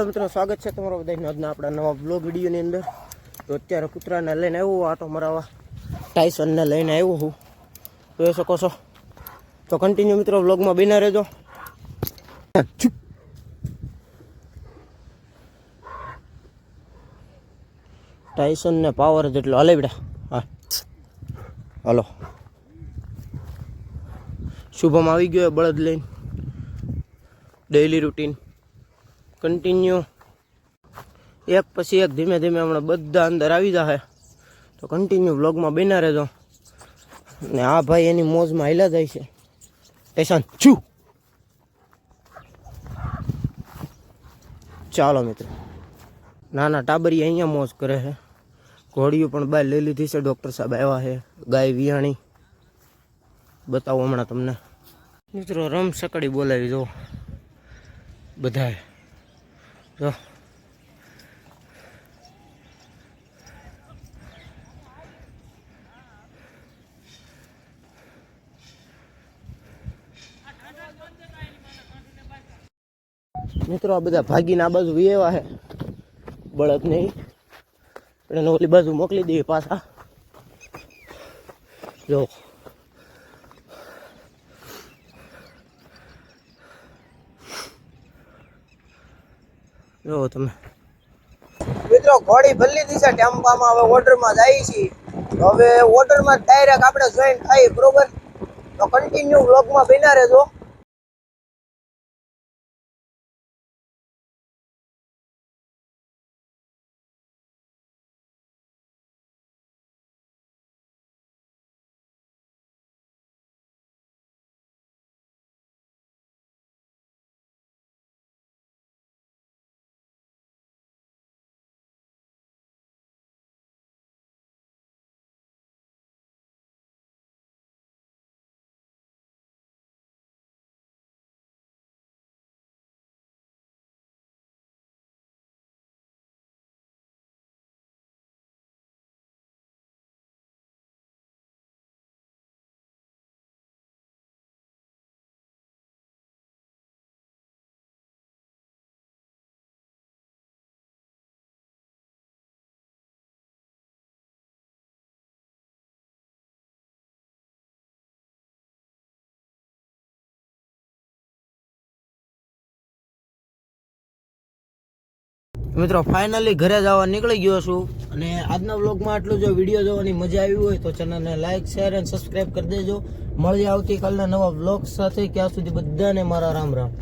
Hello મિત્રો, સ્વાગત છે તમારો બધાનો આજના આપણા નવા બ્લોગ વિડીયોની અંદર. તો અત્યારે કૂતરાને લઈને આવ્યો આટો મરાવા, ટાઈસનને લઈને આવ્યો હું, જોઈ શકો છો. તો કન્ટિન્યુ મિત્રો બ્લોગમાં બિના રહેજો. ટાઈસનને પાવર જેટલો હાલે બેટા. હા હાલો. શુભમ આવી ગયો બળદ લઈને, ડેઈલી રૂટીન કન્ટિન્યુ, એક પછી એક ધીમે ધીમે હમણાં બધા અંદર આવી જશે. તો કન્ટિન્યુ વ્લોગમાં બના રહેજો. ને આ ભાઈ એની મોજમાં હાલ્યા જાય છે. ટેશન છું. ચાલો મિત્રો, નાના ટાબરી અહીંયા મોજ કરે છે. ઘોડીઓ પણ બહાર લઈ લીધી છે, ડૉક્ટર સાહેબ આવ્યા છે. ગાય વિયાણી બતાવો હમણાં તમને મિત્રો. રમ સકડી બોલાવી જો બધાએ જો. મિત્રો આ બધા ભાગીને આ બાજુ વિયેવા છે બળદ નહીં, એને ઓલી બાજુ મોકલી દઈએ પાછા. જો જો તમે મિત્રો, ઘોડી ભલી દીધા ટેમ્પામાં, હવે ઓર્ડરમાં જાય છે. હવે ઓર્ડરમાં ડાયરેક્ટ આપણે જોઈન થાય બરોબર. તો કન્ટિન્યુ વ્લોગમાં બના રહેજો. મિત્રો ફાઇનલી ઘરે જવા નીકળી ગયો છું. અને આજના વ્લોગમાં આટલું. જો વિડીયો જોવાની મજા આવી હોય તો ચેનલને લાઇક, શેર અને સબસ્ક્રાઈબ કરી દેજો. મળીએ આવતીકાલના નવા વ્લોગ સાથે. ત્યાં સુધી બધાને મારા રામ રામ.